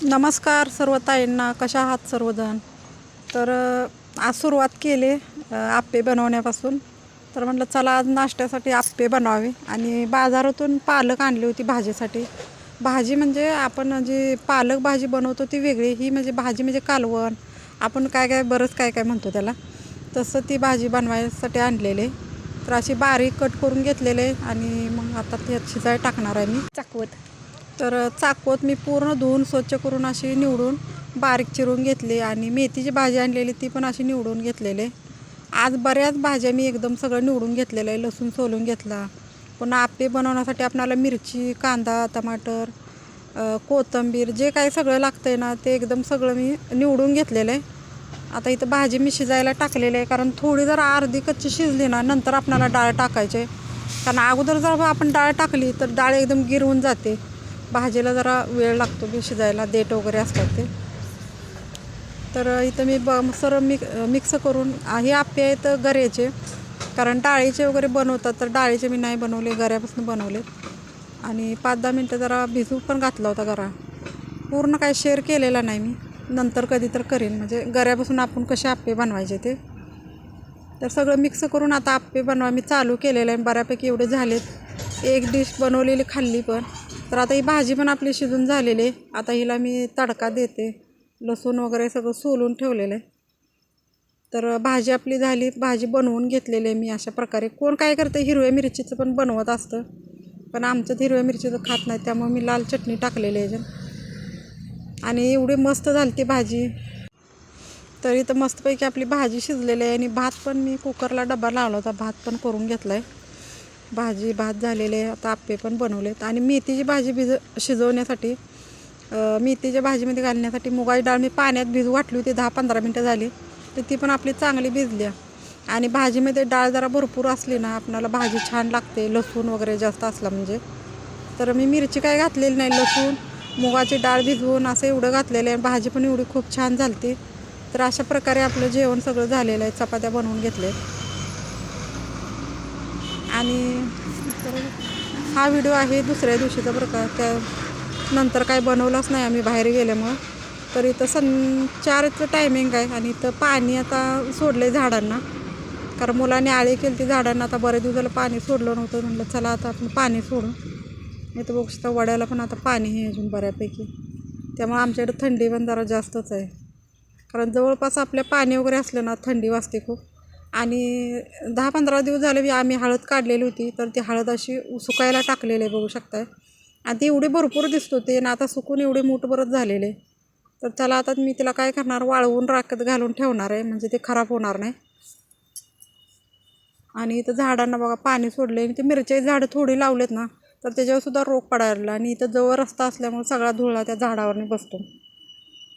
नमस्कार सर्व ताईंना, कशा आहात सर्वजण. तर आज सुरुवात केली आप्पे बनवण्यापासून. तर म्हटलं चला आज नाश्त्यासाठी आप्पे बनवावे. आणि बाजारातून पालक आणली होती भाजीसाठी. भाजी म्हणजे आपण जी पालक भाजी बनवतो ती वेगळी, ही म्हणजे भाजी म्हणजे कालवण, आपण काय काय बरंच काय काय म्हणतो त्याला, तसं ती भाजी बनवायसाठी आणलेले. तर अशी बारीक कट करून घेतलेले आणि मग आता त्यात शिजाय टाकणार आहे मी चाकवत. तर चाकवत मी पूर्ण धुवून स्वच्छ करून अशी निवडून बारीक चिरून घेतली. आणि मेथीची भाजी आणलेली ती पण अशी निवडून घेतलेले. आज बऱ्याच भाज्या मी एकदम सगळं निवडून घेतलेलं आहे. लसूण सोलून घेतला. पुन्हा आप्पे बनवण्यासाठी आपल्याला मिरची, कांदा, टमाटर, कोथिंबीर जे काही सगळं लागतं आहे ना ते एकदम सगळं मी निवडून घेतलेलं आहे. आता इथं भाजी मी शिजायला टाकलेली आहे, कारण थोडी जर अर्धी कच्ची शिजली ना नंतर आपल्याला डाळ टाकायचे. कारण अगोदर जर आपण डाळ टाकली तर डाळ एकदम गिरवून जाते. भाजीला जरा वेळ लागतो बी शिजायला, देठ वगैरे असतात ते. तर इथं मी मिक्स करून हे आप्पे आहेत गऱ्याचे, कारण डाळीचे वगैरे बनवतात तर डाळीचे मी नाही बनवले, गऱ्यापासून बनवले. आणि 5-10 मिनटं जरा भिजू पण घातला होता गरा. पूर्ण काय शेअर केलेला नाही मी, नंतर कधी तर करेन, म्हणजे गऱ्यापासून आपण कसे आप्पे बनवायचे ते. तर सगळं मिक्स करून आता आप्पे बनवा मी चालू केलेलं आहे. बऱ्यापैकी एवढे झालेत. एक डिश बनवलेली खाल्ली पण. तर आता ही भाजी पण आपली शिजून झालेली आहे. आता हिला मी तडका देते. लसूण वगैरे सगळं सोलून ठेवलेलं आहे. तर भाजी आपली झाली, भाजी बनवून घेतलेली आहे मी अशा प्रकारे. कोण काय करतं हिरव्या मिरचीचं पण बनवत असतं, पण आमच्यात हिरव्या मिरचीचं खात नाही, त्यामुळे मी लाल चटणी टाकलेली आहे. आणि एवढी मस्त झाली ती भाजी. तर इथं मस्तपैकी आपली भाजी शिजलेली आहे. आणि भात पण मी कुकरला डबा लावला होता, भात पण करून घेतला आहे. भात झालेले आहे. आता आप्पे पण बनवलेत. आणि मेथीची भाजी शिजवण्यासाठी, मेथीच्या भाजीमध्ये घालण्यासाठी मुगाची डाळ मी पाण्यात भिजू घातली होती. 10-15 मिनटं झाली तर ती पण आपली चांगली भिजली. आणि भाजीमध्ये डाळ जरा भरपूर असली ना आपल्याला भाजी छान लागते, लसूण वगैरे जास्त असला म्हणजे. तर मी मिरची काय घातलेली नाही, लसूण, मुगाची डाळ भिजवून असं एवढं घातलेलं आहे. भाजी पण एवढी खूप छान झाली. तर अशा प्रकारे आपलं जेवण सगळं झालेलं आहे. चपात्या बनवून घेतले. आणि हा व्हिडिओ आहे दुसऱ्या दिवशीचा प्रकार, त्या नंतर काय बनवलंच नाही आम्ही बाहेर गेल्यामुळं. तर इथं 4चं टायमिंग आहे. आणि इथं पाणी आता सोडलं आहे झाडांना, कारण मुलांनी आळी केली ती झाडांना. आता बऱ्याच दिवसाला पाणी सोडलं नव्हतं, म्हटलं चला आता आपण पाणी सोडू. इथं बघू शकता वड्याला पण आता पाणी आहे अजून बऱ्यापैकी. त्यामुळे आमच्याकडे थंडी पण जरा जास्तच आहे, कारण जवळपास आपल्या पाणी वगैरे असलं ना थंडी वाजते खूप. आणि 10-15 दिवस झाले आम्ही हळद काढलेली होती, तर ती हळद अशी सुकायला टाकलेली आहे बघू शकताय. आणि ती एवढी भरपूर दिसत होती आणि आता सुकून एवढे मूठभरच झालेले. तर चला आता मी तिला काय करणार, वाळवून राखत घालून ठेवणार आहे, म्हणजे ते खराब होणार नाही. आणि इथं झाडांना बघा पाणी सोडले. ते मिरच्याची झाडं थोडी लावलेत ना तर त्याच्यावर सुद्धा रोग पडायला लागला. आणि इथं जवळ रस्ता असल्यामुळे सगळा धुळा त्या झाडावरनी बसतो.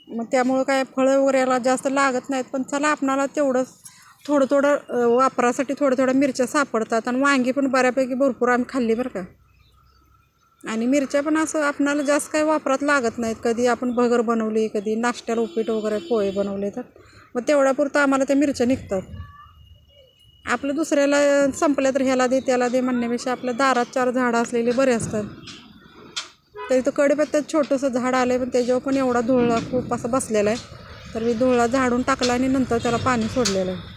मग त्यामुळं काय फळं वगैरे याला जास्त लागत नाहीत. पण चला आपणाला तेवढंच थोडं थोडं वापरासाठी थोड्या थोड्या मिरच्या सापडतात. आणि वांगी पण बऱ्यापैकी भरपूर आम्ही खाल्ली बरं का. आणि मिरच्या पण असं आपणाला जास्त काही वापरात लागत नाहीत. कधी आपण भगर बनवली, कधी नाश्त्याला उपीट वगैरे पोहे बनवले, तर मग तेवढ्यापुरतं आम्हाला त्या मिरच्या निघतात. आपलं दुसऱ्याला संपल्या तर ह्याला दे त्याला दे म्हणण्यापेक्षा आपल्या दारात 4 झाडं असलेली बरे असतात. तर इथं कढीपत्त्यात छोटंसं झाड आलं आहे, पण त्याच्यावर पण एवढा धुळा खूप असं बसलेला आहे. तर मी धुळा झाडून टाकला आणि नंतर त्याला पाणी सोडलेलं आहे.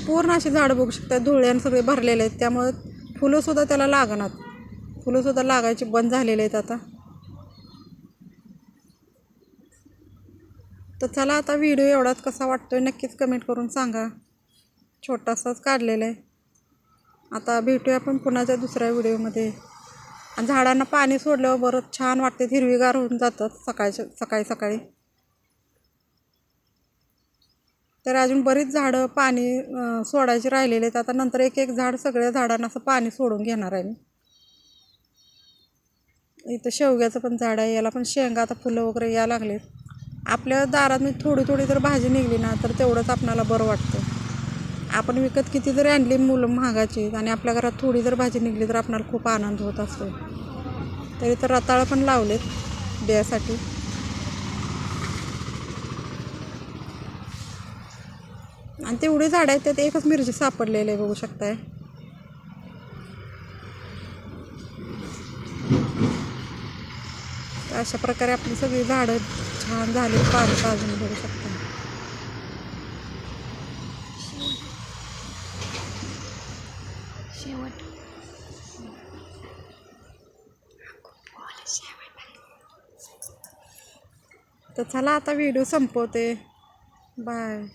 पूर्ण अशी झाडं बघू शकता धुळ्यानं सगळे भरलेले आहेत, त्यामुळे फुलंसुद्धा त्याला लागणार. फुलंसुद्धा लागायची बंद झालेले आहेत आता. तर चला आता व्हिडिओ एवढाच कसा वाटतोय नक्कीच कमेंट करून सांगा. छोटासाच काढलेला आहे. आता भेटूया आपण पुन्हाच्या दुसऱ्या व्हिडिओमध्ये. आणि झाडांना पाणी सोडल्यावर बरंच छान वाटते, हिरवीगार होऊन जातात सकाळी सकाळी. तर अजून बरीच झाडं पाणी सोडायची राहिलेले आहेत. आता नंतर एक एक झाड सगळ्या झाडांना असं पाणी सोडून घेणार आहे मी. इथं शेवग्याचं पण झाड आहे, याला पण शेंगा आता फुलं वगैरे यायला लागलेत. आपल्या दारात मी थोडी थोडी जर भाजी निघली ना तर तेवढंच आपणाला बरं वाटतं. आपण विकत किती जरी आणली मुलं महागाची आणि आपल्या घरात थोडी जर भाजी निघली तर आपल्याला खूप आनंद होत असतो. तर इथं रताळं पण लावलेत बियासाठी. आणि तेवढी झाडं आहेत त्यात एकच मिरची सापडलेली आहे बघू शकताय. तर अशा प्रकारे आपली सगळी झाडं छान झाली, पाणी पाजून बघू शकता. शेवट तर चला आता व्हिडिओ संपवते. बाय.